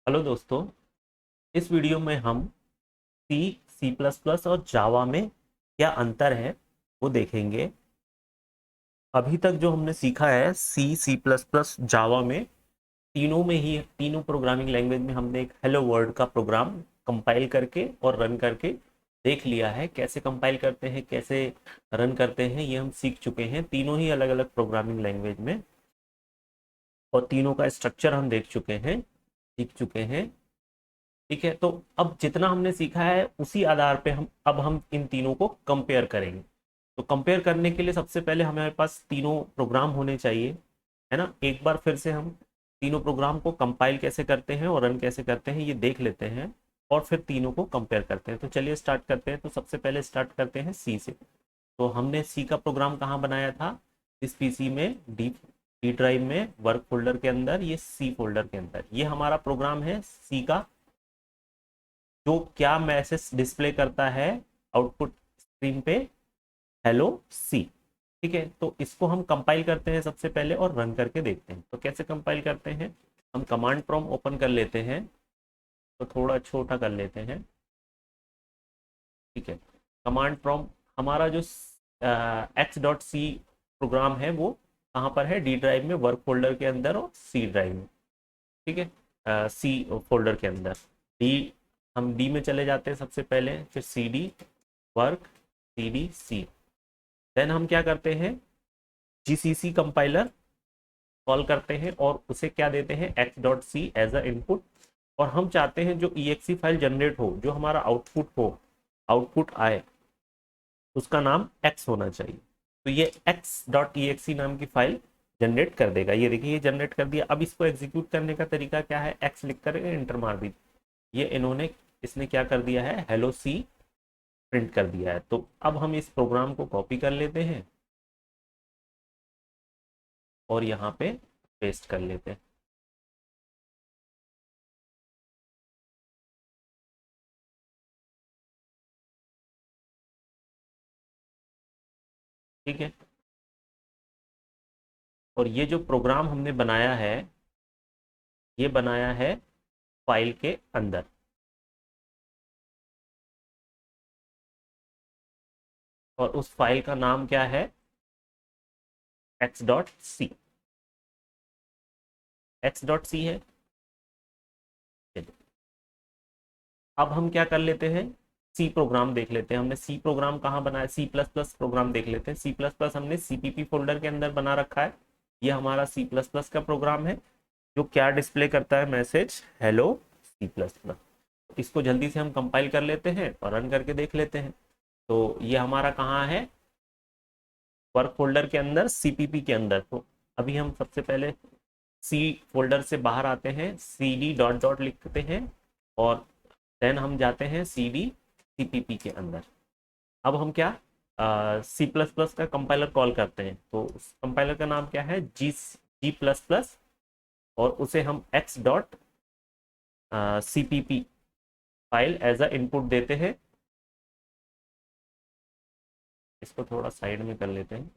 Hello दोस्तों। इस video में हम सी सी प्लस प्लस और जावा में क्या अंतर है वो देखेंगे। अभी तक जो हमने सीखा है सी सी प्लस प्लस जावा में, तीनों प्रोग्रामिंग लैंग्वेज में हमने एक हेलो वर्ल्ड का प्रोग्राम कंपाइल करके और रन करके देख लिया है। कैसे कंपाइल करते हैं, कैसे रन करते हैं, ये हम सीख चुके हैं तीनों ही अलग अलग प्रोग्रामिंग लैंग्वेज में, और तीनों का स्ट्रक्चर हम देख चुके हैं, सीख चुके हैं। ठीक है, तो अब जितना हमने सीखा है उसी आधार पे हम इन तीनों को कंपेयर करेंगे। तो कंपेयर करने के लिए सबसे पहले हमारे पास तीनों प्रोग्राम होने चाहिए, है ना। एक बार फिर से हम तीनों प्रोग्राम को कंपाइल कैसे करते हैं और रन कैसे करते हैं ये देख लेते हैं, और फिर तीनों को कंपेयर करते हैं। तो चलिए स्टार्ट करते हैं। तो सबसे पहले स्टार्ट करते हैं सी से। तो हमने सी का प्रोग्राम कहाँ बनाया था? इस पीसी में, डी डी ड्राइव में, वर्क फोल्डर के अंदर, ये सी फोल्डर के अंदर ये हमारा प्रोग्राम है सी का, जो क्या मैसेज डिस्प्ले करता है आउटपुट स्क्रीन पे? हेलो सी। ठीक है, तो इसको हम कंपाइल करते हैं सबसे पहले और रन करके देखते हैं। तो कैसे कंपाइल करते हैं? हम कमांड प्रॉम्प्ट ओपन कर लेते हैं, तो थोड़ा छोटा कर लेते हैं। ठीक है, कमांड प्रॉम्प्ट हमारा जो एक्स डॉट सी प्रोग्राम है वो कहाँ पर है? डी ड्राइव में, वर्क फोल्डर के अंदर और सी ड्राइव में। ठीक है, सी फोल्डर के अंदर डी, हम डी में चले जाते हैं सबसे पहले, फिर C D, work, C D C. Then हम क्या करते हैं? जीसीसी कंपाइलर कॉल करते हैं और उसे क्या देते हैं? X dot C as a input. और हम चाहते हैं जो EXE फाइल जनरेट हो, जो हमारा आउटपुट हो, आउटपुट आए, उसका नाम एक्स होना चाहिए। तो ये एक्स डॉट ई एक्स नाम की फाइल जनरेट कर देगा। ये देखिए, ये जनरेट कर दिया। अब इसको एग्जीक्यूट करने का तरीका क्या है? एक्स लिख कर एंटर मार दी। ये इन्होंने, इसने क्या कर दिया है? हेलो सी प्रिंट कर दिया है। तो अब हम इस प्रोग्राम को कॉपी कर लेते हैं और यहाँ पे पेस्ट कर लेते हैं। ठीक है, और ये जो प्रोग्राम हमने बनाया है, ये बनाया है फाइल के अंदर, और उस फाइल का नाम क्या है? X dot C. X dot C है। अब हम क्या कर लेते हैं? सी प्रोग्राम देख लेते हैं। हमने सी प्रोग्राम कहाँ बनाया? सी प्लस प्लस प्रोग्राम देख लेते हैं। सी प्लस प्लस हमने सीपीपी फोल्डर के अंदर बना रखा है। ये हमारा सी प्लस प्लस का प्रोग्राम है, जो क्या डिस्प्ले करता है? Message hello C plus plus. इसको जल्दी से हम कंपाइल कर लेते हैं और रन करके देख लेते हैं। तो ये हमारा कहाँ है? वर्क फोल्डर के अंदर, सीपीपी के अंदर। तो अभी हम सबसे पहले सी फोल्डर से बाहर आते हैं, सी डी डॉट डॉट लिखते हैं, और देन हम जाते हैं सी डी सीपीपी के अंदर। अब हम क्या, सी प्लस प्लस का कंपाइलर कॉल करते हैं। तो उस कंपाइलर का नाम क्या है? जी प्लस प्लस, और उसे हम X dot CPP file as a input देते हैं। इसको थोड़ा साइड में कर लेते हैं,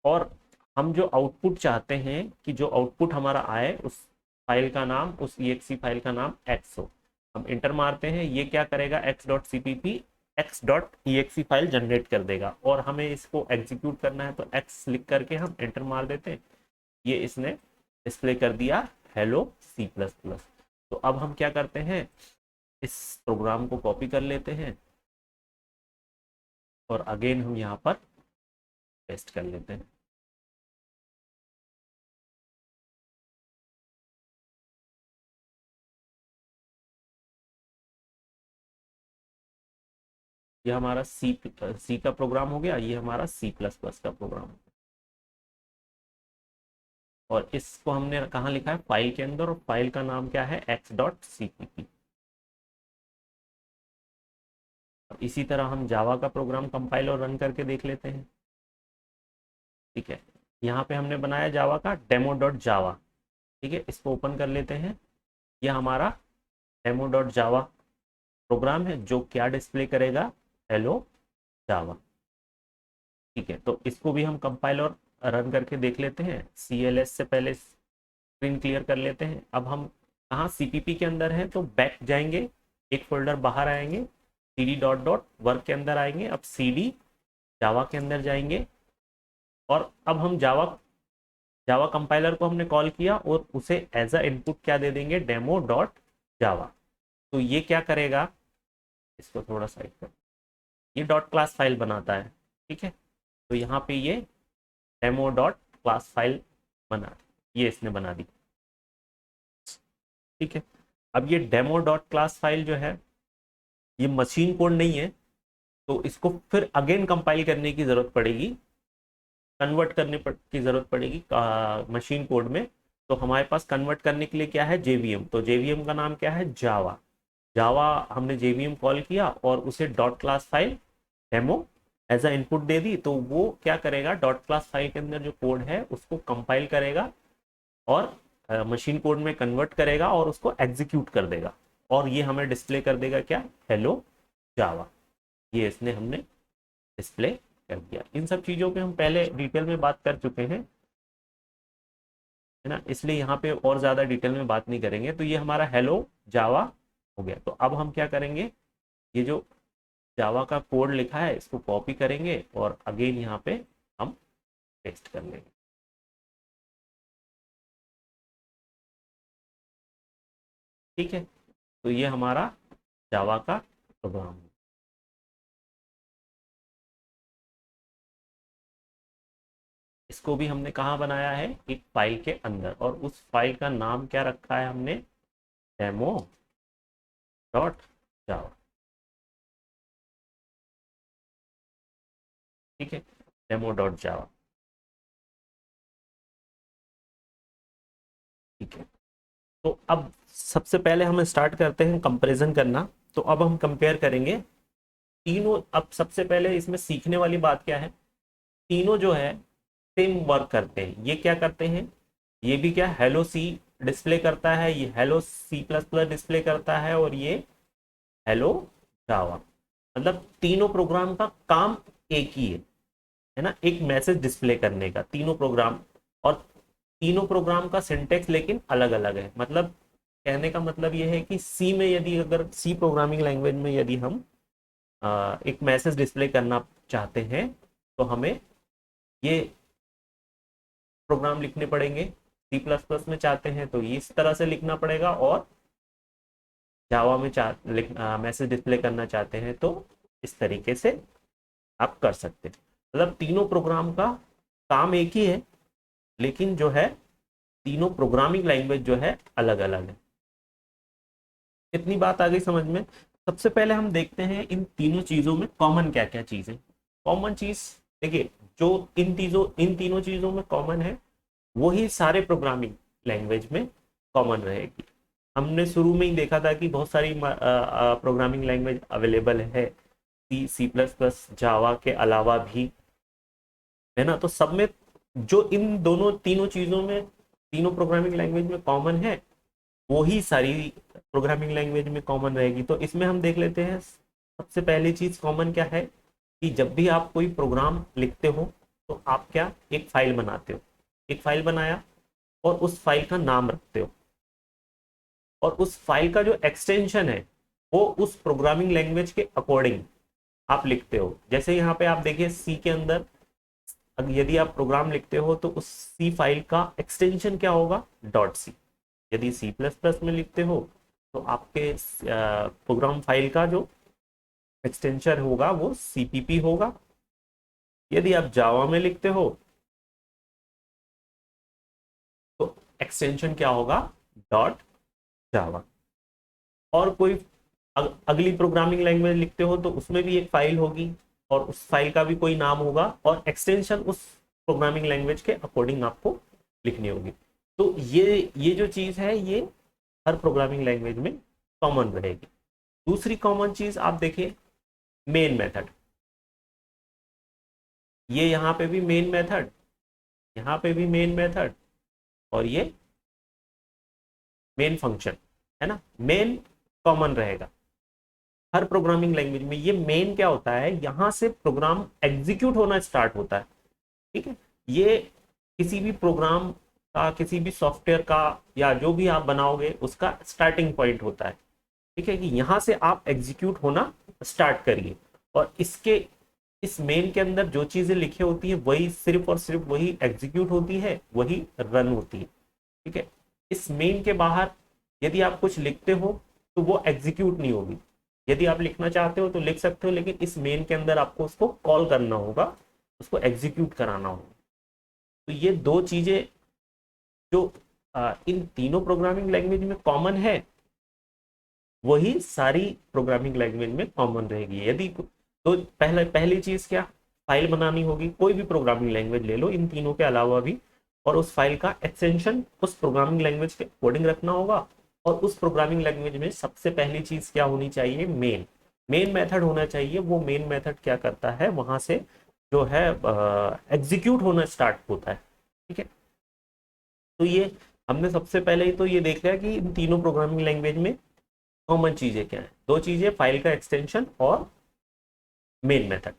और हम जो आउटपुट चाहते हैं कि जो आउटपुट हमारा आए, उस फाइल का नाम, उस EXE फाइल का नाम एक्स हो। हम इंटर मारते हैं, ये क्या करेगा? X dot C P P X dot EXE file generate कर देगा, और हमें इसको एग्जीक्यूट करना है। तो एक्स लिख करके हम इंटर मार देते हैं, ये इसने डिस्प्ले कर दिया हेलो सी प्लस प्लस। तो अब हम क्या करते हैं? इस प्रोग्राम को कॉपी कर लेते हैं और अगेन हम यहाँ पर पेस्ट कर लेते हैं। ये हमारा सी का प्रोग्राम हो गया, ये हमारा सी प्लस प्लस का प्रोग्राम। और इसको हमने कहाँ लिखा है? फाइल के अंदर, और फाइल का नाम क्या है? X dot C P P. इसी तरह हम जावा का प्रोग्राम कंपाइल और रन करके देख लेते हैं। ठीक है, यहाँ पे हमने बनाया जावा का डेमो डॉट जावा। ठीक है, इसको ओपन कर लेते हैं। यह हमारा डेमो डॉट जावा प्रोग्राम है, जो क्या डिस्प्ले करेगा? हेलो जावा। ठीक है, तो इसको भी हम कंपाइल और रन करके देख लेते हैं। CLS से पहले स्क्रीन क्लियर कर लेते हैं। अब हम कहाँ सीपीपी के अंदर है, तो बैक जाएंगे, एक फोल्डर बाहर आएंगे, cd डॉट डॉट वर्क के अंदर आएंगे, अब cd जावा के अंदर जाएंगे, और अब हम जावा जावा कंपाइलर को हमने कॉल किया और उसे एज अ इनपुट क्या दे देंगे, डेमो डॉट जावा। तो ये क्या करेगा, इसको थोड़ा साइड कर, ये डॉट क्लास फाइल बनाता है, ठीक है। तो यहाँ पे ये डेमो डॉट क्लास फाइल बना, ये इसने बना दी, ठीक है। अब ये डेमो डॉट क्लास फाइल जो है ये मशीन कोड नहीं है, तो इसको फिर अगेन कंपाइल करने की जरूरत पड़ेगी, कन्वर्ट करने की जरूरत पड़ेगी मशीन कोड में। तो हमारे पास कन्वर्ट करने के लिए क्या है, जेवीएम। तो जेवीएम का नाम क्या है, जावा। जावा हमने जेवीएम कॉल किया और उसे dot class file demo as a input दे दी, तो वो क्या करेगा, डॉट क्लास फाइल के अंदर जो कोड है उसको कंपाइल करेगा और मशीन कोड में कन्वर्ट करेगा और उसको एग्जीक्यूट कर देगा, और ये हमें डिस्प्ले कर देगा क्या, हेलो जावा। ये इसने हमने डिस्प्ले कर दिया। इन सब चीज़ों पे हम पहले डिटेल में बात कर चुके हैं, है ना, इसलिए यहाँ पे और ज़्यादा डिटेल में बात नहीं करेंगे। तो ये हमारा हेलो जावा हो गया। तो अब हम क्या करेंगे, ये जो जावा का कोड लिखा है इसको कॉपी करेंगे और अगेन यहाँ पे हम पेस्ट कर लेंगे, ठीक है। तो ये हमारा जावा का प्रोग्राम है। इसको भी हमने कहाँ बनाया है, एक फाइल के अंदर, और उस फाइल का नाम क्या रखा है हमने, डेमो डॉट जावा, ठीक है, डेमो डॉट जावा, ठीक है। तो अब सबसे पहले हम स्टार्ट करते हैं कंपैरिजन करना। तो अब हम कंपेयर करेंगे तीनों। अब सबसे पहले इसमें सीखने वाली बात क्या है, तीनों जो है सेम वर्क करते हैं। ये क्या करते हैं, ये भी क्या हेलो सी डिस्प्ले करता है, ये hello C plus plus display करता है, और ये हेलो जावा। मतलब तीनों प्रोग्राम का काम एक ही है ना, एक मैसेज डिस्प्ले करने का, तीनों प्रोग्राम। और तीनों प्रोग्राम का सिंटेक्स लेकिन अलग अलग है। मतलब कहने का मतलब ये है कि सी में यदि, अगर सी प्रोग्रामिंग लैंग्वेज में यदि हम एक मैसेज डिस्प्ले करना चाहते हैं तो हमें ये प्रोग्राम लिखने पड़ेंगे। सी प्लस प्लस में चाहते हैं तो ये इस तरह से लिखना पड़ेगा, और जावा में मैसेज डिस्प्ले करना चाहते हैं तो इस तरीके से आप कर सकते हैं। मतलब तीनों प्रोग्राम का काम एक ही है, लेकिन जो है तीनों प्रोग्रामिंग लैंग्वेज जो है अलग अलग है। इतनी बात आ गई समझ में। सबसे पहले हम देखते हैं इन तीनों चीजों में कॉमन क्या क्या चीज है। कॉमन चीज देखिए, जो इन तीनों चीजों में कॉमन है वही सारे प्रोग्रामिंग लैंग्वेज में कॉमन रहेगी। हमने शुरू में ही देखा था कि बहुत सारी प्रोग्रामिंग लैंग्वेज अवेलेबल है, सी सी प्लस प्लस जावा के अलावा भी, है ना। तो सब में जो इन दोनों तीनों चीजों में, तीनों प्रोग्रामिंग लैंग्वेज में कॉमन है, वो ही सारी प्रोग्रामिंग लैंग्वेज में कॉमन रहेगी। तो इसमें हम देख लेते हैं सबसे पहली चीज कॉमन क्या है, कि जब भी आप कोई प्रोग्राम लिखते हो तो आप क्या, एक फाइल बनाते हो। एक फाइल बनाया और उस फाइल का नाम रखते हो, और उस फाइल का जो एक्सटेंशन है वो उस प्रोग्रामिंग लैंग्वेज के अकॉर्डिंग आप लिखते हो। जैसे यहाँ पे आप देखिए सी के अंदर यदि आप प्रोग्राम लिखते हो तो उस सी फाइल का एक्सटेंशन क्या होगा, डॉट सी। यदि सी प्लस प्लस में लिखते हो तो आपके प्रोग्राम फाइल का जो एक्सटेंशन होगा वो सीपीपी होगा। यदि आप जावा में लिखते हो तो एक्सटेंशन क्या होगा, डॉट जावा। और कोई अगली प्रोग्रामिंग लैंग्वेज लिखते हो तो उसमें भी एक फाइल होगी और उस फाइल का भी कोई नाम होगा, और एक्सटेंशन उस प्रोग्रामिंग लैंग्वेज के अकॉर्डिंग आपको लिखनी होगी। तो ये जो चीज है ये हर प्रोग्रामिंग लैंग्वेज में कॉमन रहेगी। दूसरी कॉमन चीज आप देखिए, मेन मेथड। ये यहाँ पे भी मेन मेथड, यहाँ पे भी मेन मेथड, और ये मेन फंक्शन, है ना। मेन कॉमन रहेगा हर प्रोग्रामिंग लैंग्वेज में। ये मेन क्या होता है, यहां से प्रोग्राम एग्जीक्यूट होना स्टार्ट होता है, ठीक है। ये किसी भी प्रोग्राम का, किसी भी सॉफ्टवेयर का या जो भी आप बनाओगे उसका स्टार्टिंग पॉइंट होता है। ठीक है, कि यहाँ से आप एग्जीक्यूट होना स्टार्ट करिए, और इसके इस मेन के अंदर जो चीजें लिखी होती है वही सिर्फ और सिर्फ वही एग्जीक्यूट होती है, वही रन होती है। ठीक है, इस मेन के बाहर यदि आप कुछ लिखते हो तो वो एग्जीक्यूट नहीं होगी। यदि आप लिखना चाहते हो तो लिख सकते हो, लेकिन इस मेन के अंदर आपको उसको कॉल करना होगा, उसको एग्जीक्यूट कराना होगा। तो ये दो चीजें जो इन तीनों प्रोग्रामिंग लैंग्वेज में कॉमन है, वही सारी प्रोग्रामिंग लैंग्वेज में कॉमन रहेगी। यदि तो पहली चीज क्या, फाइल बनानी होगी। कोई भी प्रोग्रामिंग लैंग्वेज ले लो इन तीनों के अलावा भी, और उस फाइल का एक्सटेंशन उस प्रोग्रामिंग लैंग्वेज के अकॉर्डिंग रखना होगा। और उस प्रोग्रामिंग लैंग्वेज में सबसे पहली चीज क्या होनी चाहिए, मेन मेन मेथड होना चाहिए। वो मेन मेथड क्या करता है, वहां से जो है एग्जीक्यूट होना स्टार्ट होता है। ठीक है, तो ये हमने सबसे पहले ही तो ये देख लिया कि इन तीनों प्रोग्रामिंग लैंग्वेज में कॉमन चीजें क्या है, दो चीजें, फाइल का एक्सटेंशन और मेन मेथड।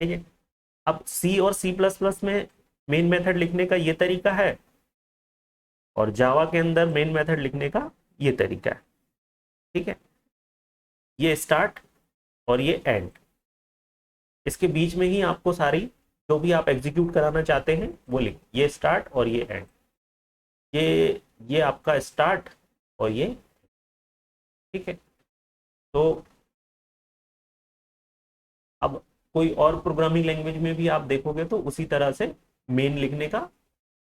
ठीक है, अब सी और सी प्लस प्लस में मेन मेथड लिखने का ये तरीका है, और जावा के अंदर मेन मेथड लिखने का ये तरीका है। ठीक है, ये स्टार्ट और ये एंड, इसके बीच में ही आपको सारी जो भी आप एग्जीक्यूट कराना चाहते हैं वो लिख, ये स्टार्ट और ये एंड, ये आपका स्टार्ट और ये। ठीक है, तो अब कोई और प्रोग्रामिंग लैंग्वेज में भी आप देखोगे तो उसी तरह से मेन लिखने का,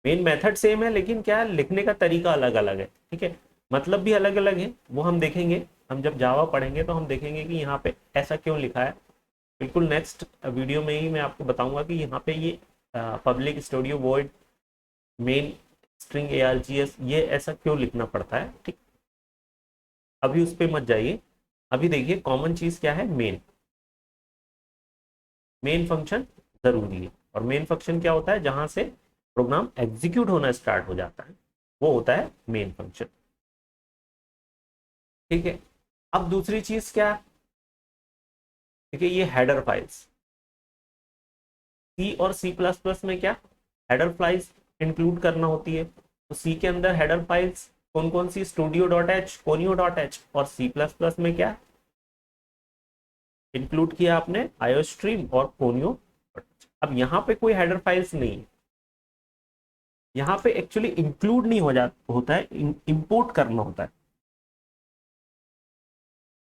मेन मेथड सेम है, लेकिन क्या है, लिखने का तरीका अलग अलग है। ठीक है, मतलब भी अलग अलग है, वो हम देखेंगे। हम जब जावा पढ़ेंगे तो हम देखेंगे कि यहाँ पे ऐसा क्यों लिखा है। बिल्कुल नेक्स्ट वीडियो में ही मैं आपको बताऊंगा कि यहाँ पे ये public studio void main string ARGS ये ऐसा क्यों लिखना पड़ता है। ठीक, अभी उस पर मत जाइए। अभी देखिए कॉमन चीज क्या है, मेन मेन फंक्शन जरूरी है। और मेन फंक्शन क्या होता है, जहां से प्रोग्राम एग्जीक्यूट होना स्टार्ट हो जाता है, वो होता है मेन फंक्शन। ठीक है, अब दूसरी चीज क्या है, ठीक है, ये हेडर फाइल्स। सी और सी प्लस प्लस में क्या हेडर फाइल्स इंक्लूड करना होती है। तो सी के अंदर हेडर फाइल्स कौन कौन सी, studio.h, conio.h, और सी प्लस प्लस में क्या इंक्लूड किया आपने, आयोस्ट्रीम और कोनियो। अब यहाँ पे कोई हेडर फाइल्स नहीं है, यहाँ पे एक्चुअली इंक्लूड नहीं होता है, इंपोर्ट करना होता है।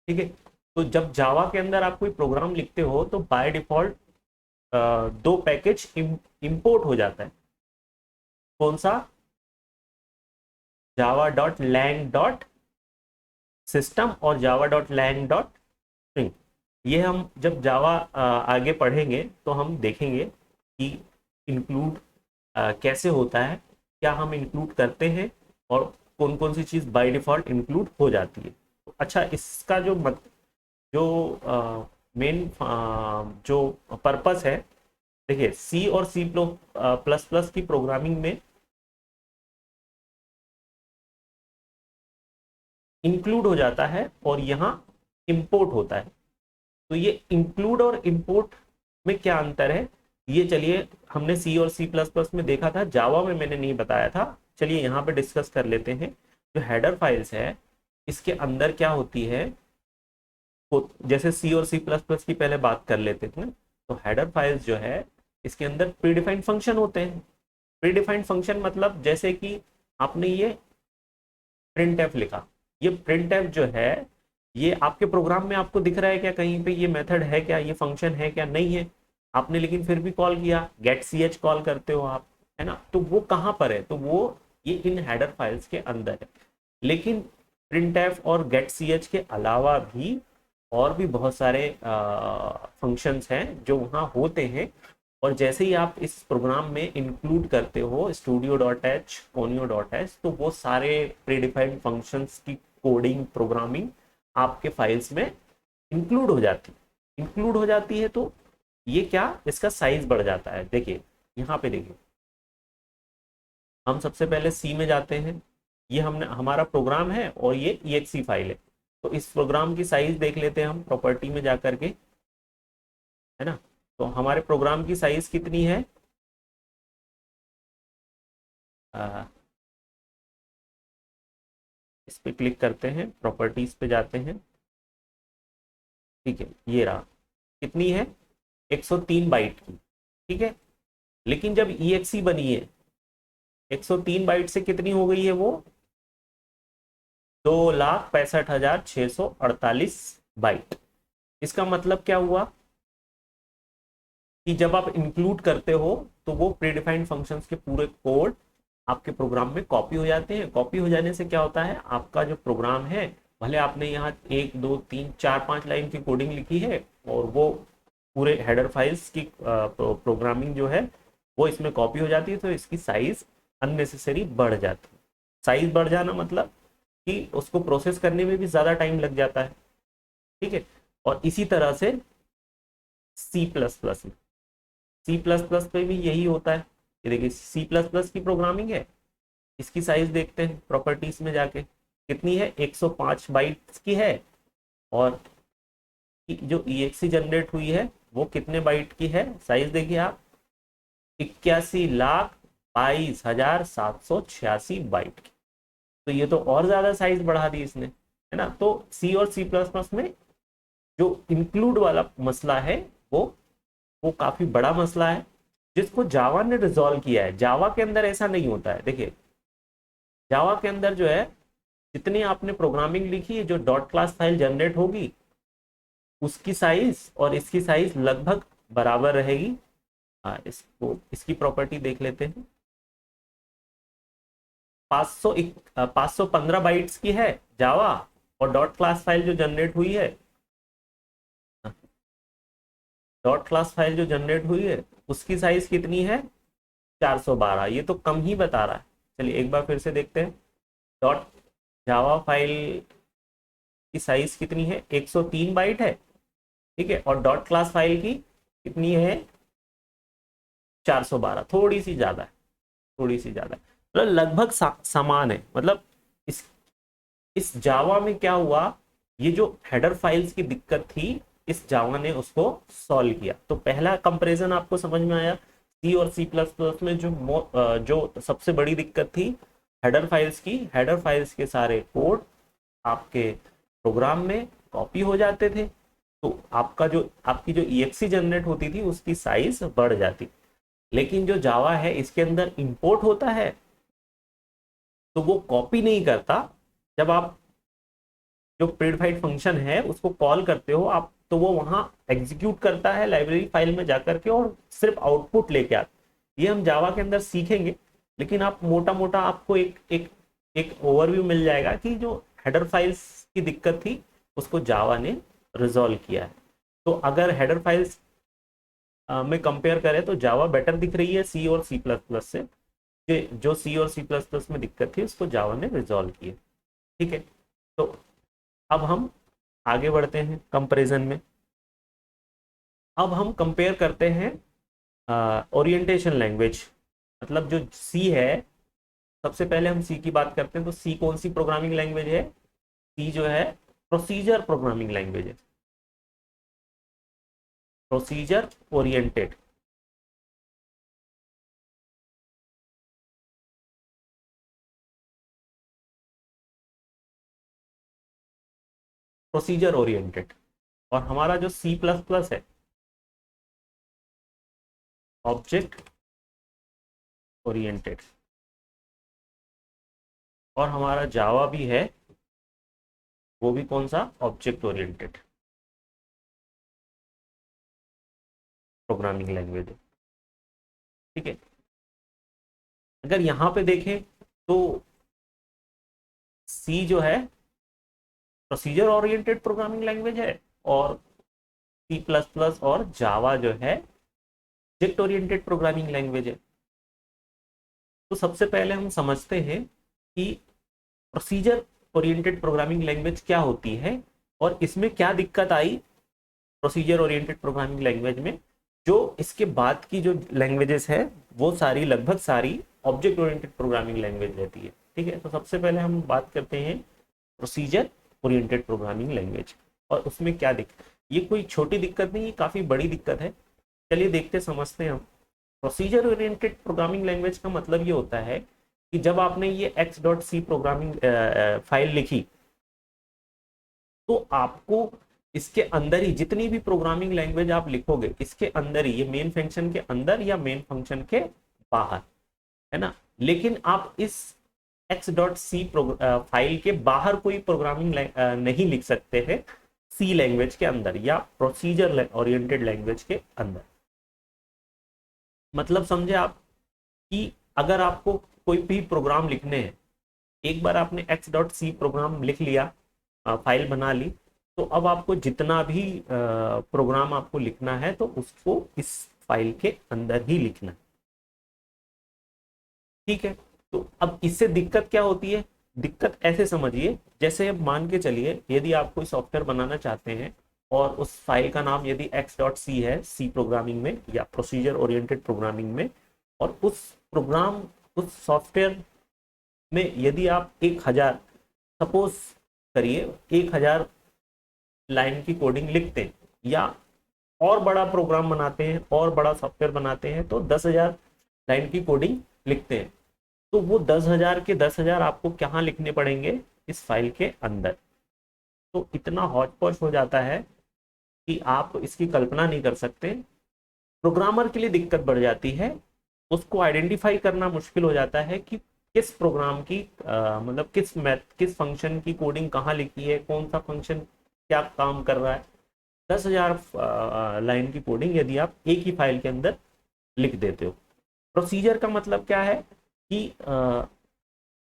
ठीक है, तो जब जावा के अंदर आप कोई प्रोग्राम लिखते हो तो बाय डिफॉल्ट दो पैकेज इंपोर्ट हो जाता है। कौन सा, java.lang.system और java.lang.string। ये हम जब जावा आगे पढ़ेंगे तो हम देखेंगे कि इंक्लूड कैसे होता है, क्या हम इंक्लूड करते हैं, और कौन कौन सी चीज़ बाय डिफॉल्ट इंक्लूड हो जाती है। तो अच्छा, इसका जो मेन जो पर्पस है, देखिए सी और सी प्लस प्लस की प्रोग्रामिंग में इंक्लूड हो जाता है और यहाँ इंपोर्ट होता है। तो ये इंक्लूड और इंपोर्ट में क्या अंतर है, ये चलिए हमने सी और सी प्लस प्लस में देखा था, जावा में मैंने नहीं बताया था। चलिए यहाँ पे डिस्कस कर लेते हैं। जो हेडर फाइल्स है इसके अंदर क्या होती है, जैसे सी और सी प्लस प्लस की पहले बात कर लेते थे। तो हेडर फाइल्स जो है इसके अंदर प्रीडिफाइंड फंक्शन होते हैं। प्रीडिफाइंड फंक्शन मतलब जैसे कि आपने ये प्रिंट एफ लिखा, ये प्रिंट एफ जो है ये आपके प्रोग्राम में आपको दिख रहा है क्या, कहीं पे ये मेथड है क्या, ये फंक्शन है क्या, नहीं है। आपने लेकिन फिर भी कॉल किया, गेट ch कॉल करते हो आप, है ना। तो वो कहाँ पर है, तो वो ये इन हेडर फाइल्स के अंदर है। लेकिन प्रिंट एफ और गेट ch के अलावा भी और भी बहुत सारे फंक्शंस हैं जो वहाँ होते हैं। और जैसे ही आप इस प्रोग्राम में इंक्लूड करते हो studio.h, conio.h, तो वो सारे प्रीडिफाइंड फंक्शंस की कोडिंग प्रोग्रामिंग आपके फाइल्स में इंक्लूड हो जाती है। इंक्लूड हो जाती है तो ये क्या, इसका साइज बढ़ जाता है। देखिए यहाँ पे देखिए, हम सबसे पहले सी में जाते हैं, ये हमने हमारा प्रोग्राम है और ये exe फाइल है। तो इस प्रोग्राम की साइज देख लेते हैं हम प्रॉपर्टी में जाकर के, है ना। तो हमारे प्रोग्राम की साइज कितनी है, इस पे क्लिक करते हैं, प्रॉपर्टीज पे जाते हैं, ठीक है, ये रहा, कितनी है 103 बाइट की, ठीक है। लेकिन जब EXE बनी है 103 बाइट से कितनी हो गई है वो 2,65,648 बाइट। इसका मतलब क्या हुआ कि जब आप इंक्लूड करते हो तो वो प्रीडिफाइंड फंक्शंस के पूरे कोड आपके प्रोग्राम में कॉपी हो जाते हैं। कॉपी हो जाने से क्या होता है, आपका जो प्रोग्राम है, भले आपने यहाँ 1 2 3 4 5 लाइन की कोडिंग लिखी है और वो पूरे हेडर फाइल्स की प्रोग्रामिंग जो है वो इसमें कॉपी हो जाती है, तो इसकी साइज अननेसेसरी बढ़ जाती है। साइज बढ़ जाना मतलब कि उसको प्रोसेस करने में भी ज़्यादा टाइम लग जाता है, ठीक है। और इसी तरह से C++ में, C++ पे भी यही होता है। ये देखिए C++ की प्रोग्रामिंग है, इसकी साइज देखते हैं प्रॉपर्टीज में जाके, कितनी है 105 बाइट्स की है, और जो EXE जनरेट हुई है वो कितने बाइट की है, साइज देखिए आप 81,22,786 बाइट की। तो ये तो और ज्यादा साइज बढ़ा दी इसने, है ना। तो C और C++ में जो इंक्लूड वाला मसला है वो काफी बड़ा मसला है, जिसको जावा ने रिजॉल्व किया है। जावा के अंदर ऐसा नहीं होता है। देखिए जावा के अंदर जो है, जितनी आपने प्रोग्रामिंग लिखी है, जो डॉट क्लास फाइल जनरेट होगी उसकी साइज और इसकी साइज लगभग बराबर रहेगी। इसको इसकी प्रॉपर्टी देख लेते हैं। 515 बाइट्स की है जावा, और डॉट क्लास फाइल जो जनरेट हुई है, डॉट क्लास फाइल जो जनरेट हुई है उसकी साइज कितनी है 412। ये तो कम ही बता रहा है। चलिए एक बार फिर से देखते हैं। डॉट जावा फाइल की साइज कितनी है 103 बाइट है, ठीक है, और डॉट क्लास फाइल की कितनी है 412, थोड़ी सी ज्यादा है, थोड़ी सी ज्यादा है, मतलब लगभग समान है। मतलब इस जावा में क्या हुआ, ये जो हेडर फाइल्स की दिक्कत थी इस जावा ने उसको सॉल्व किया। तो पहला कंपैरिजन आपको समझ में आया। सी और C++ में जो सबसे बड़ी दिक्कत थी हेडर फाइल्स की, हेडर फाइल्स के सारे कोड आपके प्रोग्राम में कॉपी हो जाते थे, तो आपकी जो EXE जनरेट होती थी उसकी साइज बढ़ जाती। लेकिन जो जावा है इसके अंदर इंपोर्ट होता है तो वो कॉपी नहीं करता। जब आप जो प्रीडिफाइड फंक्शन है उसको कॉल करते हो आप, तो वो वहां एग्जीक्यूट करता है लाइब्रेरी फाइल में जाकर के और सिर्फ आउटपुट लेके आता। ये हम जावा के अंदर सीखेंगे, लेकिन आप मोटा मोटा आपको एक ओवरव्यू मिल जाएगा कि जो हेडर फाइल्स की दिक्कत थी उसको जावा ने रिजॉल्व किया है। तो अगर हेडर फाइल्स में कंपेयर करें तो जावा बेटर दिख रही है C और C++ से। जो C और C++ में दिक्कत थी उसको जावा ने रिजॉल्व किया, ठीक है। तो अब हम आगे बढ़ते हैं कंपैरिजन में। अब हम कंपेयर करते हैं ओरिएंटेशन लैंग्वेज, मतलब जो C है। सबसे पहले हम C की बात करते हैं, तो C कौन सी प्रोग्रामिंग लैंग्वेज है, C जो है प्रोसीजर प्रोग्रामिंग लैंग्वेज है, प्रोसीजर ओरिएंटेड। Procedure oriented. और हमारा जो C++ है ऑब्जेक्ट ओरिएंटेड, और हमारा जावा भी है, वो भी कौन सा, ऑब्जेक्ट ओरिएंटेड प्रोग्रामिंग लैंग्वेज है, ठीक है। अगर यहां पे देखें तो C जो है प्रोसीजर ओरिएंटेड प्रोग्रामिंग लैंग्वेज है, और C++ और जावा जो है ऑब्जेक्ट ओरिएंटेड प्रोग्रामिंग लैंग्वेज है। तो सबसे पहले हम समझते हैं कि प्रोसीजर ओरिएंटेड प्रोग्रामिंग लैंग्वेज क्या होती है और इसमें क्या दिक्कत आई प्रोसीजर ओरिएंटेड प्रोग्रामिंग लैंग्वेज में। जो इसके बाद की जो लैंग्वेजेस है वो सारी लगभग सारी ऑब्जेक्ट ओरिएंटेड प्रोग्रामिंग लैंग्वेज रहती है, ठीक है। तो सबसे पहले हम बात करते हैं प्रोसीजर ओरिएंटेड प्रोग्रामिंग लैंग्वेज, और उसमें क्या दिक्कत। ये कोई छोटी दिक्कत नहीं, ये काफ़ी बड़ी दिक्कत है। चलिए देखते समझते हैं हम। प्रोसीजर ओरिएंटेड प्रोग्रामिंग लैंग्वेज का मतलब ये होता है कि जब आपने ये x.c प्रोग्रामिंग फाइल लिखी तो आपको इसके अंदर ही जितनी भी प्रोग्रामिंग लैंग्वेज आप लिखोगे इसके अंदर ही, ये मेन फंक्शन के अंदर या मेन फंक्शन के बाहर, है ना। लेकिन आप इस x.c फाइल के बाहर कोई प्रोग्रामिंग नहीं लिख सकते हैं सी लैंग्वेज के अंदर या प्रोसीजर ओरिएंटेड लैंग्वेज के अंदर। मतलब समझे आप कि अगर आपको कोई भी प्रोग्राम लिखने हैं, एक बार आपने x.c प्रोग्राम लिख लिया, फाइल बना ली, तो अब आपको जितना भी प्रोग्राम आपको लिखना है तो उसको इस फाइल के अंदर ही लिखना है, ठीक है। तो अब इससे दिक्कत क्या होती है, दिक्कत ऐसे समझिए, जैसे अब मान के चलिए यदि आप कोई सॉफ्टवेयर बनाना चाहते हैं और उस फाइल का नाम यदि x.c है सी प्रोग्रामिंग में या प्रोसीजर ओरिएंटेड प्रोग्रामिंग में, और उस सॉफ्टवेयर में यदि आप 1000 सपोज करिए 1000 लाइन की कोडिंग लिखते हैं या और बड़ा प्रोग्राम बनाते हैं और बड़ा सॉफ्टवेयर बनाते हैं तो 10,000 लाइन की कोडिंग लिखते हैं, तो वो 10,000 के 10,000 आपको कहाँ लिखने पड़ेंगे, इस फाइल के अंदर। तो इतना हौच पौच हो जाता है कि आप इसकी कल्पना नहीं कर सकते। प्रोग्रामर के लिए दिक्कत बढ़ जाती है, उसको आइडेंटिफाई करना मुश्किल हो जाता है कि किस प्रोग्राम की मतलब किस फंक्शन की कोडिंग कहाँ लिखी है, कौन सा फंक्शन क्या काम कर रहा है। 10,000 लाइन की कोडिंग यदि आप एक ही फाइल के अंदर लिख देते हो। प्रोसीजर का मतलब क्या है कि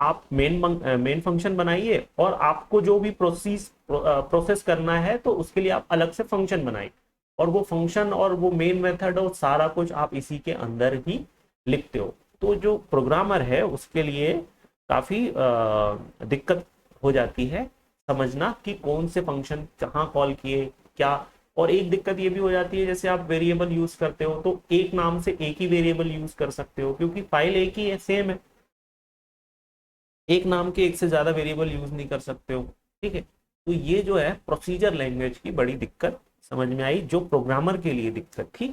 आप मेन फंक्शन बनाइए और आपको जो भी प्रोसेस करना है तो उसके लिए आप अलग से फंक्शन बनाइए, और वो फंक्शन और वो मेन मेथड और सारा कुछ आप इसी के अंदर ही लिखते हो। तो जो प्रोग्रामर है उसके लिए काफ़ी दिक्कत हो जाती है समझना कि कौन से फंक्शन कहाँ कॉल किए क्या। और एक दिक्कत ये भी हो जाती है, जैसे आप वेरिएबल यूज करते हो तो एक नाम से एक ही वेरिएबल यूज कर सकते हो क्योंकि फाइल एक ही है, सेम है, एक नाम के एक से ज्यादा वेरिएबल यूज नहीं कर सकते हो, ठीक है। तो ये जो है प्रोसीजर लैंग्वेज की बड़ी दिक्कत समझ में आई, जो प्रोग्रामर के लिए दिक्कत थी।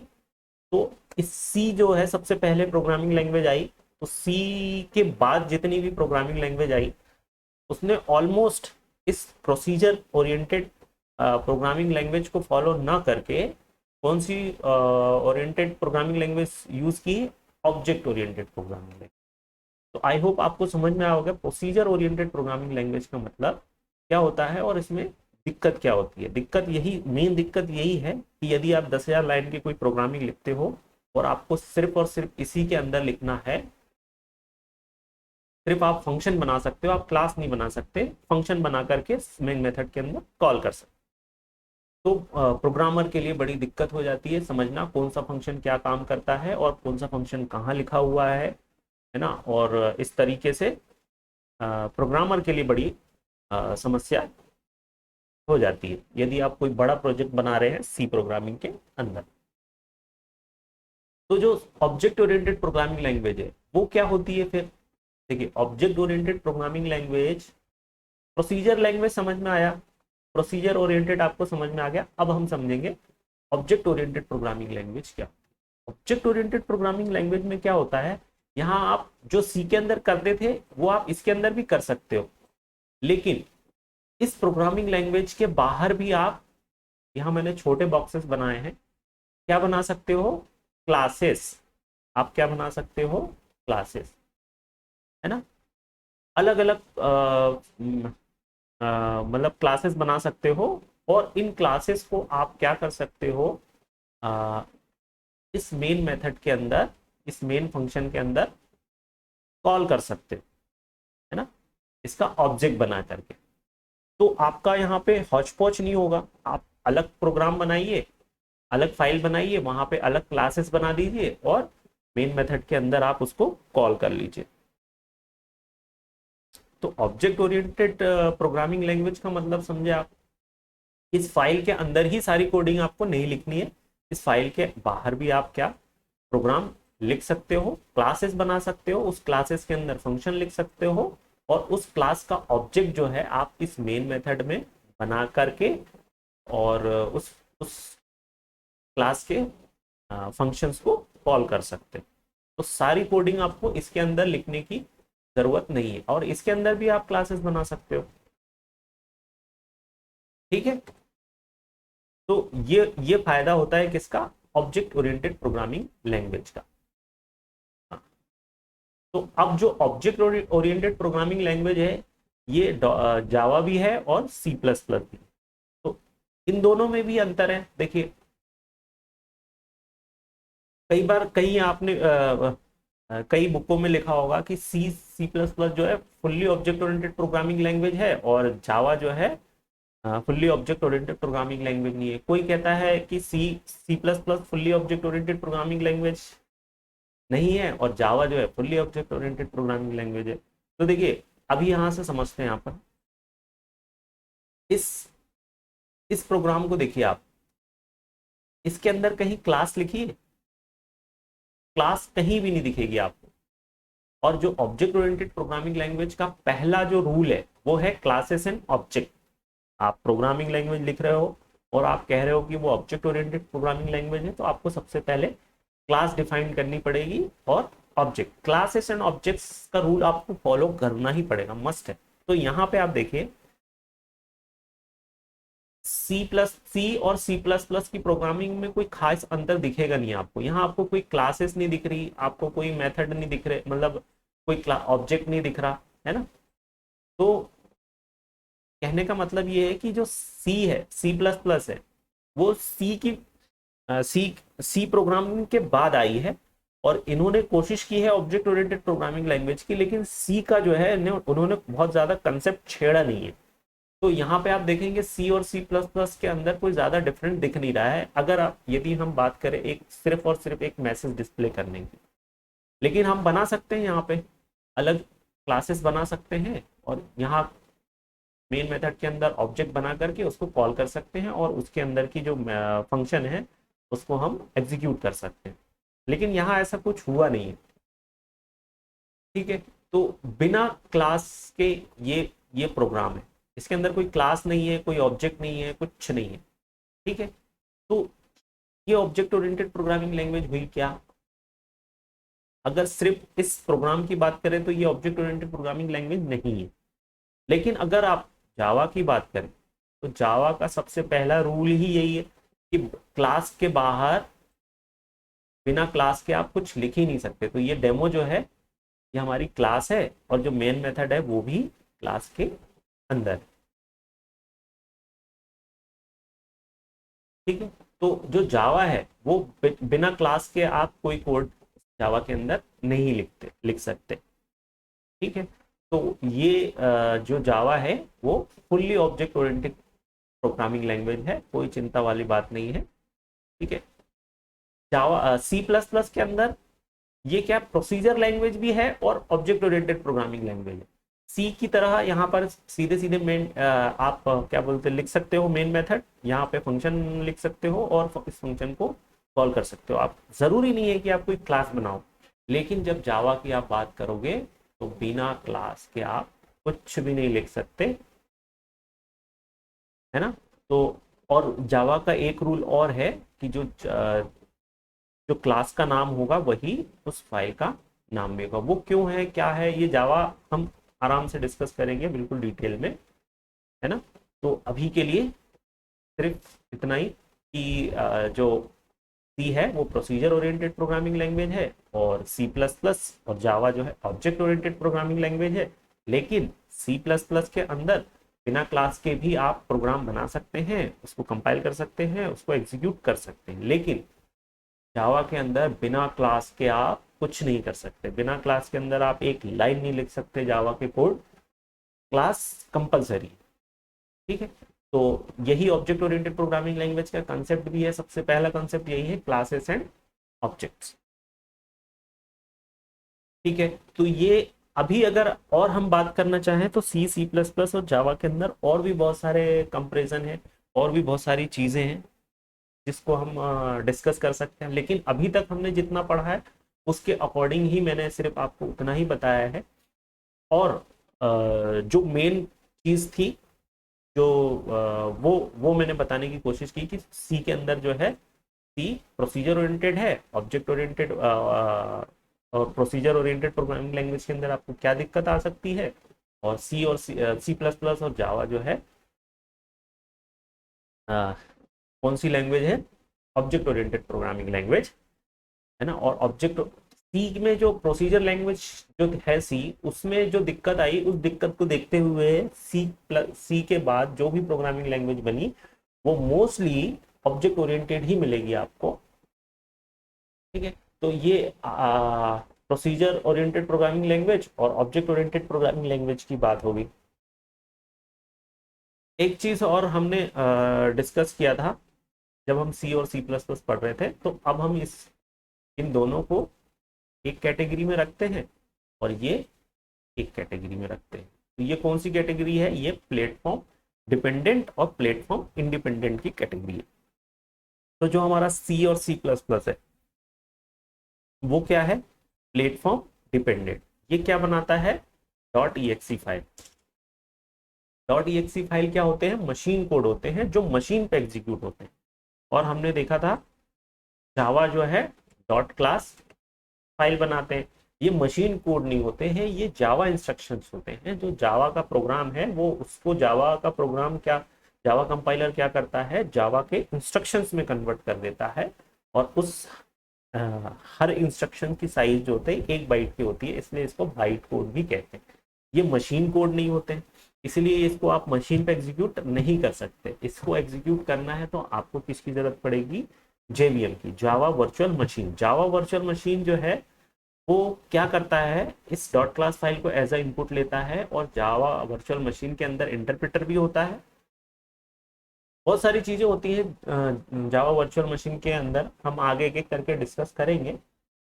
तो इस सी जो है सबसे पहले प्रोग्रामिंग लैंग्वेज आई, तो सी के बाद जितनी भी प्रोग्रामिंग लैंग्वेज आई उसने ऑलमोस्ट इस प्रोसीजर ओरिएंटेड प्रोग्रामिंग लैंग्वेज को फॉलो ना करके कौन सी ओरिएंटेड प्रोग्रामिंग लैंग्वेज यूज की, ऑब्जेक्ट ओरिएंटेड प्रोग्रामिंग लैंग्वेज। तो आई होप आपको समझ में आया होगा प्रोसीजर ओरिएंटेड प्रोग्रामिंग लैंग्वेज का मतलब क्या होता है और इसमें दिक्कत क्या होती है। दिक्कत यही, मेन दिक्कत यही है कि यदि आप 10,000 लाइन की कोई प्रोग्रामिंग लिखते हो और आपको सिर्फ और सिर्फ इसी के अंदर लिखना है, सिर्फ आप फंक्शन बना सकते हो, आप क्लास नहीं बना सकते, फंक्शन बना करके मेन मेथड के अंदर कॉल कर सकते, तो प्रोग्रामर के लिए बड़ी दिक्कत हो जाती है समझना कौन सा फंक्शन क्या काम करता है और कौन सा फंक्शन कहाँ लिखा हुआ है ना। और इस तरीके से प्रोग्रामर के लिए बड़ी समस्या हो जाती है यदि आप कोई बड़ा प्रोजेक्ट बना रहे हैं सी प्रोग्रामिंग के अंदर। तो जो ऑब्जेक्ट ओरिएंटेड प्रोग्रामिंग लैंग्वेज है वो क्या होती है फिर, देखिए object oriented programming language, procedure language समझ में आया, प्रोसीजर ओरिएंटेड आपको समझ में आ गया। अब हम समझेंगे ऑब्जेक्ट ओरिएंटेड प्रोग्रामिंग लैंग्वेज क्या। ऑब्जेक्ट ओरिएंटेड प्रोग्रामिंग लैंग्वेज में क्या होता है, यहाँ आप जो सी के अंदर करते थे वो आप इसके अंदर भी कर सकते हो, लेकिन इस प्रोग्रामिंग लैंग्वेज के बाहर भी आप, यहाँ मैंने छोटे बॉक्सेस बनाए हैं, क्या बना सकते हो, क्लासेस। आप क्या बना सकते हो, क्लासेस, है ना। अलग अलग मतलब क्लासेस बना सकते हो और इन क्लासेस को आप क्या कर सकते हो, इस मेन मेथड के अंदर, इस मेन फंक्शन के अंदर कॉल कर सकते हो, है ना, इसका ऑब्जेक्ट बना करके। तो आपका यहाँ पे हौच पौच नहीं होगा, आप अलग प्रोग्राम बनाइए, अलग फाइल बनाइए, वहां पे अलग क्लासेस बना दीजिए और मेन मेथड के अंदर आप उसको कॉल कर लीजिए। तो ऑब्जेक्ट ओरिएंटेड प्रोग्रामिंग लैंग्वेज का मतलब समझे आप, इस फाइल के अंदर ही सारी कोडिंग आपको नहीं लिखनी है, इस फाइल के बाहर भी आप क्या प्रोग्राम लिख सकते हो, क्लासेस बना सकते हो, उस क्लासेस के अंदर फंक्शन लिख सकते हो और उस क्लास का ऑब्जेक्ट जो है आप इस मेन मेथड में बना करके और उस क्लास के फंक्शंस को कॉल कर सकते हैं। तो सारी कोडिंग आपको इसके अंदर लिखने की जरूरत नहीं है, और इसके अंदर भी आप क्लासेस बना सकते हो। ठीक है, तो ये फायदा होता है किसका, ऑब्जेक्ट ओरिएंटेड प्रोग्रामिंग लैंग्वेज का। तो अब जो ऑब्जेक्ट ओरिएंटेड प्रोग्रामिंग लैंग्वेज है ये जावा भी है और सी प्लस प्लस भी। तो इन दोनों में भी अंतर है। देखिए कई बार कहीं आपने कई बुकों में लिखा होगा कि सी सी प्लस प्लस जो है fully object oriented programming language है, और जावा जो है fully object oriented programming language नहीं है। कोई कहता है कि C C plus plus fully object oriented programming language नहीं है, और जावा जो है fully object oriented programming language है। तो देखिए अभी यहां से समझते हैं, यहाँ पर इस इस प्रोग्राम को देखिए आप, इसके अंदर कहीं क्लास लिखी है? क्लास कहीं भी नहीं दिखेगी आपको। और जो ऑब्जेक्ट ओरिएंटेड प्रोग्रामिंग लैंग्वेज का पहला जो रूल है वो है क्लासेस एंड ऑब्जेक्ट। आप प्रोग्रामिंग लैंग्वेज लिख रहे हो और आप कह रहे हो कि वो ऑब्जेक्ट ओरिएंटेड प्रोग्रामिंग लैंग्वेज है, तो आपको सबसे पहले क्लास डिफाइन करनी पड़ेगी और ऑब्जेक्ट। क्लासेस एंड ऑब्जेक्ट्स का रूल आपको फॉलो करना ही पड़ेगा, मस्ट है। तो यहाँ पे आप देखिए सी और सी प्लस प्लस की प्रोग्रामिंग में कोई खास अंतर दिखेगा नहीं आपको। यहाँ आपको कोई क्लासेस नहीं दिख रही, आपको कोई मेथड नहीं दिख रहे, मतलब कोई ऑब्जेक्ट नहीं दिख रहा है ना। तो कहने का मतलब ये है कि जो सी है, सी प्लस प्लस है, वो सी की सी सी प्रोग्रामिंग के बाद आई है, और इन्होंने कोशिश की है ऑब्जेक्ट ओरिएंटेड प्रोग्रामिंग लैंग्वेज की, लेकिन सी का जो है उन्होंने बहुत ज्यादा कंसेप्ट छेड़ा नहीं है। तो यहाँ पे आप देखेंगे सी और सी प्लस प्लस के अंदर कोई ज्यादा डिफरेंट दिख नहीं रहा है, अगर आप यदि हम बात करें एक सिर्फ और सिर्फ एक मैसेज डिस्प्ले करने की। लेकिन हम बना सकते हैं यहाँ पे अलग क्लासेस बना सकते हैं, और यहाँ मेन मेथड के अंदर ऑब्जेक्ट बना करके उसको कॉल कर सकते हैं, और उसके अंदर की जो फंक्शन है उसको हम एग्जीक्यूट कर सकते हैं। लेकिन यहाँ ऐसा कुछ हुआ नहीं है। ठीक है, तो बिना क्लास के ये प्रोग्राम है, इसके अंदर कोई क्लास नहीं है, कोई ऑब्जेक्ट नहीं है, कुछ नहीं है। ठीक है, तो ये ऑब्जेक्ट ओरिएंटेड प्रोग्रामिंग लैंग्वेज हुई क्या? अगर सिर्फ इस प्रोग्राम की बात करें तो ये ऑब्जेक्ट ओरिएंटेड प्रोग्रामिंग लैंग्वेज नहीं है। लेकिन अगर आप जावा की बात करें तो जावा का सबसे पहला रूल ही यही है कि क्लास के बाहर बिना क्लास के आप कुछ लिख ही नहीं सकते। तो ये डेमो जो है ये हमारी क्लास है, और जो मेन मेथड है वो भी क्लास के अंदर। ठीक है, तो जो जावा है वो बिना क्लास के आप कोई कोड जावा के अंदर नहीं लिख सकते। ठीक है, तो ये जो जावा है वो fully object oriented programming language है, कोई चिंता वाली बात नहीं है। ठीक है, जावा सी प्लस प्लस के अंदर ये क्या प्रोसीजर लैंग्वेज भी है और ऑब्जेक्ट ओरिएंटेड प्रोग्रामिंग लैंग्वेज है। सी की तरह यहाँ पर सीधे सीधे मेन आप क्या बोलते लिख सकते हो, मेन मेथड यहाँ पे फंक्शन लिख सकते हो और इस फंक्शन को कॉल कर सकते हो। आप जरूरी नहीं है कि आप कोई क्लास बनाओ। लेकिन जब जावा की आप बात करोगे तो बिना क्लास के आप कुछ भी नहीं लिख सकते, है ना। तो और जावा का एक रूल और है कि जो क्लास का नाम होगा वही उस फाइल का नाम भी होगा। वो क्यों है, क्या है, ये जावा हम आराम से डिस्कस करेंगे बिल्कुल डिटेल में, है ना। तो अभी के लिए सिर्फ इतना ही कि जो सी है वो प्रोसीजर ओरिएंटेड प्रोग्रामिंग लैंग्वेज है, और सी प्लस प्लस और जावा जो है ऑब्जेक्ट ओरिएंटेड प्रोग्रामिंग लैंग्वेज है। लेकिन सी प्लस प्लस के अंदर बिना क्लास के भी आप प्रोग्राम बना सकते हैं, उसको कंपाइल कर सकते हैं, उसको एग्जीक्यूट कर सकते हैं। लेकिन जावा के अंदर बिना क्लास के आप कुछ नहीं कर सकते। बिना क्लास के अंदर आप एक लाइन नहीं लिख सकते जावा के कोड, क्लास कंपलसरी। ठीक है, तो यही ऑब्जेक्ट ओरिएंटेड प्रोग्रामिंग लैंग्वेज का कंसेप्ट भी है। सबसे पहला कंसेप्ट यही है, क्लासेस एंड ऑब्जेक्ट्स। ठीक है, तो ये अभी अगर और हम बात करना चाहें तो सी सी प्लस प्लस और जावा के अंदर और भी बहुत सारे कंपेरिजन है, और भी बहुत सारी चीजें हैं जिसको हम डिस्कस कर सकते हैं। लेकिन अभी तक हमने जितना पढ़ा है उसके अकॉर्डिंग ही मैंने सिर्फ आपको उतना ही बताया है। और जो मेन चीज थी जो वो मैंने बताने की कोशिश की कि सी के अंदर जो है सी प्रोसीजर ओरिएंटेड है, ऑब्जेक्ट ओरिएंटेड और प्रोसीजर ओरिएंटेड प्रोग्रामिंग लैंग्वेज के अंदर आपको क्या दिक्कत आ सकती है, और सी प्लस प्लस और जावा जो है कौन सी लैंग्वेज है, ऑब्जेक्ट ओरिएंटेड प्रोग्रामिंग लैंग्वेज है ना। और ऑब्जेक्ट सी में जो प्रोसीजर लैंग्वेज जो है सी, उसमें जो दिक्कत आई उस दिक्कत को देखते हुए सी के बाद जो भी प्रोग्रामिंग लैंग्वेज बनी वो मोस्टली ऑब्जेक्ट ओरिएंटेड ही मिलेगी आपको, ठीक है। तो ये प्रोसीजर ओरिएंटेड प्रोग्रामिंग लैंग्वेज और ऑब्जेक्ट ओरिएंटेड प्रोग्रामिंग लैंग्वेज की बात होगी। एक चीज और हमने डिस्कस किया था जब हम सी और सी प्लस प्लस पढ़ रहे थे, तो अब हम इन दोनों को एक कैटेगरी में रखते हैं और ये एक कैटेगरी में रखते हैं। तो ये कौन सी कैटेगरी है, ये प्लेटफॉर्म डिपेंडेंट और प्लेटफॉर्म इंडिपेंडेंट की कैटेगरी है। तो जो हमारा सी और सी प्लस प्लस है वो क्या है, प्लेटफॉर्म डिपेंडेंट। ये क्या बनाता है, .exe फाइल। .exe फाइल क्या होते हैं, मशीन कोड होते हैं जो मशीन पे एग्जीक्यूट होते हैं। और हमने देखा था जावा जो है डॉट क्लास फाइल बनाते हैं, ये मशीन कोड नहीं होते हैं, ये जावा इंस्ट्रक्शंस होते हैं। जो जावा का प्रोग्राम है वो उसको जावा का प्रोग्राम क्या, जावा कंपाइलर क्या करता है, जावा के इंस्ट्रक्शंस में कन्वर्ट कर देता है। और उस हर इंस्ट्रक्शन की साइज जो होती है 1 बाइट की होती है, इसलिए इसको बाइट कोड भी कहते हैं। ये मशीन कोड नहीं होते हैं, इसलिए इसको आप मशीन पे एग्जीक्यूट नहीं कर सकते। इसको एग्जीक्यूट करना है तो आपको किसकी जरूरत पड़ेगी, जेवीएम की, Java virtual machine. Java virtual machine जो है वो क्या करता है, इस डॉट क्लास फाइल को एज अ इनपुट लेता है, और जावा वर्चुअल मशीन के अंदर इंटरप्रेटर भी होता है, बहुत सारी चीजें होती हैं जावा वर्चुअल मशीन के अंदर, हम आगे एक एक करके डिस्कस करेंगे।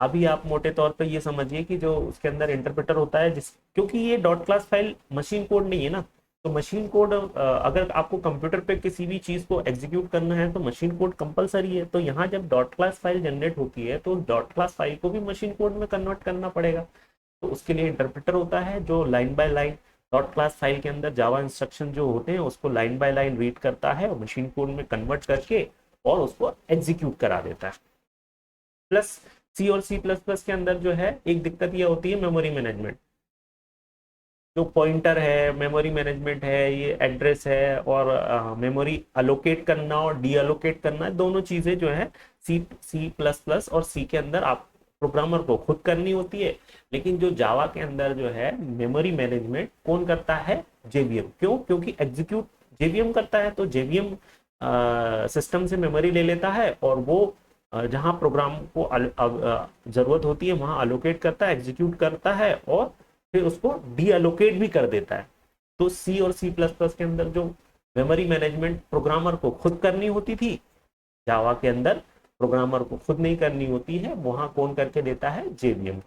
अभी आप मोटे तौर पे ये समझिए कि जो उसके अंदर इंटरप्रेटर होता है, जिस क्योंकि ये dot class file machine code नहीं है ना, तो मशीन कोड अगर आपको कंप्यूटर पे किसी भी चीज को एग्जीक्यूट करना है तो मशीन कोड कंपलसरी है। तो यहाँ जब डॉट क्लास फाइल जनरेट होती है तो डॉट क्लास फाइल को भी मशीन कोड में कन्वर्ट करना पड़ेगा। तो उसके लिए इंटरप्रेटर होता है जो line by line dot class file के अंदर जावा इंस्ट्रक्शन जो होते हैं उसको लाइन बाय लाइन रीड करता है और मशीन कोड में कन्वर्ट करके और उसको एग्जीक्यूट करा देता है। प्लस सी और सी प्लस प्लस के अंदर जो है एक दिक्कत ये होती है मेमोरी मैनेजमेंट। जो पॉइंटर है, मेमोरी मैनेजमेंट है, ये एड्रेस है, और मेमोरी अलोकेट करना और डी अलोकेट करना, दोनों चीजें जो है सी प्लस प्लस और सी के अंदर आप प्रोग्रामर को खुद करनी होती है। लेकिन जो जावा के अंदर जो है मेमोरी मैनेजमेंट कौन करता है, जेवीएम। क्यों, क्योंकि एग्जीक्यूट जेवीएम करता है, तो जेवीएम सिस्टम से मेमोरी ले लेता है और वो जहां प्रोग्राम को जरूरत होती है वहां अलोकेट करता है, एग्जीक्यूट करता है और फिर उसको डी अलोकेट भी कर देता है। तो सी और सी प्लस प्लस के अंदर जो मेमोरी मैनेजमेंट प्रोग्रामर को खुद करनी होती थी, जावा के अंदर प्रोग्रामर को खुद नहीं करनी होती है, वहां कौन करके देता है, जेवीएम।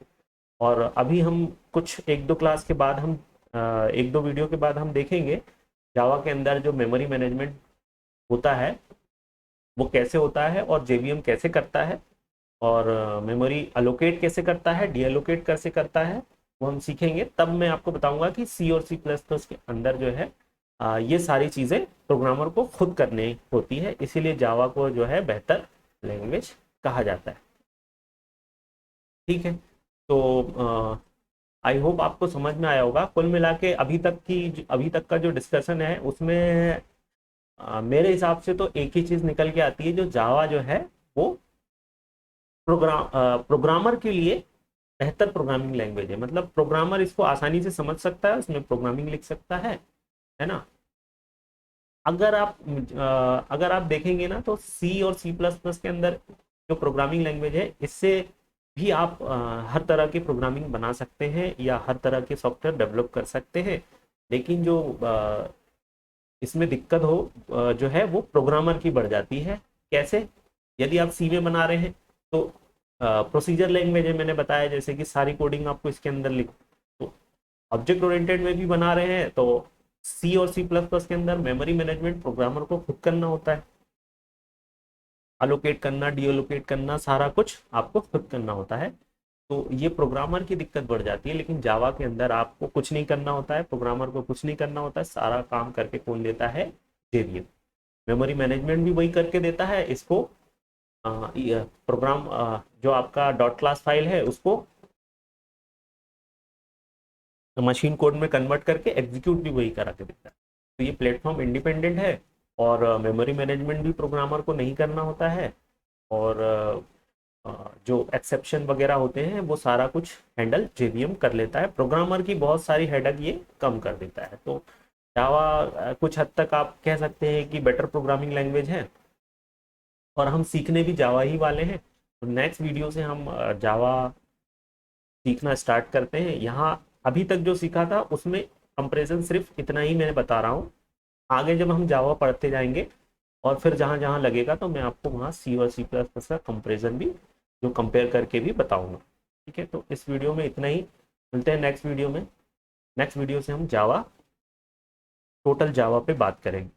और अभी हम कुछ एक दो क्लास के बाद हम एक दो वीडियो के बाद हम देखेंगे जावा के अंदर जो मेमोरी मैनेजमेंट होता है वो कैसे होता है और जेवीएम कैसे करता है, और मेमोरी अलोकेट कैसे करता है, डी अलोकेट कैसे करता है, वो हम सीखेंगे। तब मैं आपको बताऊंगा कि सी और सी प्लस प्लस के अंदर जो है ये सारी चीजें प्रोग्रामर को खुद करनी होती है, इसीलिए जावा को जो है बेहतर लैंग्वेज कहा जाता है। ठीक है, तो आई होप आपको समझ में आया होगा। कुल मिला के अभी तक का जो डिस्कशन है उसमें मेरे हिसाब से तो एक ही चीज निकल के आती है, जो जावा जो है वो प्रोग्रामर के लिए बेहतर प्रोग्रामिंग लैंग्वेज है। मतलब प्रोग्रामर इसको आसानी से समझ सकता है, उसमें प्रोग्रामिंग लिख सकता है ना। अगर आप देखेंगे ना तो सी और सी प्लस प्लस के अंदर जो प्रोग्रामिंग लैंग्वेज है, इससे भी आप हर तरह की प्रोग्रामिंग बना सकते हैं या हर तरह के सॉफ्टवेयर डेवलप कर सकते हैं। लेकिन जो इसमें दिक्कत जो है वो प्रोग्रामर की बढ़ जाती है। कैसे, यदि आप सी में बना रहे हैं तो प्रोसीजर लैंग्वेज है, मैंने बताया जैसे कि सारी कोडिंग आपको इसके अंदर लिख, तो ऑब्जेक्ट ओरिएंटेड में भी बना रहे हैं तो सी और सी प्लस प्लस के अंदर मेमोरी मैनेजमेंट प्रोग्रामर को खुद करना होता है, अलोकेट करना, डीअलोकेट करना, सारा कुछ आपको खुद करना होता है। तो ये प्रोग्रामर की दिक्कत बढ़ जाती है। लेकिन जावा के अंदर आपको कुछ नहीं करना होता है, प्रोग्रामर को कुछ नहीं करना होता है, सारा काम करके कौन देता है, जेवीएम। मेमोरी मैनेजमेंट भी वही करके देता है, इसको प्रोग्राम जो आपका डॉट क्लास फाइल है उसको मशीन कोड में कन्वर्ट करके एग्जीक्यूट भी वही करा के देता है। तो ये प्लेटफॉर्म इंडिपेंडेंट है और मेमोरी मैनेजमेंट भी प्रोग्रामर को नहीं करना होता है, और जो एक्सेप्शन वगैरह होते हैं वो सारा कुछ हैंडल जेवीएम कर लेता है। प्रोग्रामर की बहुत सारी हेडक ये कम कर देता है। तो जावा कुछ हद तक आप कह सकते हैं कि बेटर प्रोग्रामिंग लैंग्वेज है, और हम सीखने भी जावा ही वाले हैं। तो नेक्स्ट वीडियो से हम जावा सीखना स्टार्ट करते हैं। यहाँ अभी तक जो सीखा था उसमें कंपैरिजन सिर्फ इतना ही मैं बता रहा हूँ। आगे जब हम जावा पढ़ते जाएंगे और फिर जहाँ जहाँ लगेगा तो मैं आपको वहाँ सी और सी प्लस प्लस का कंपेरिजन भी, जो कंपेयर करके भी बताऊंगा। ठीक है, तो इस वीडियो में इतना ही। मिलते हैं नेक्स्ट वीडियो में। नेक्स्ट वीडियो से हम जावा, टोटल जावा पे बात करेंगे।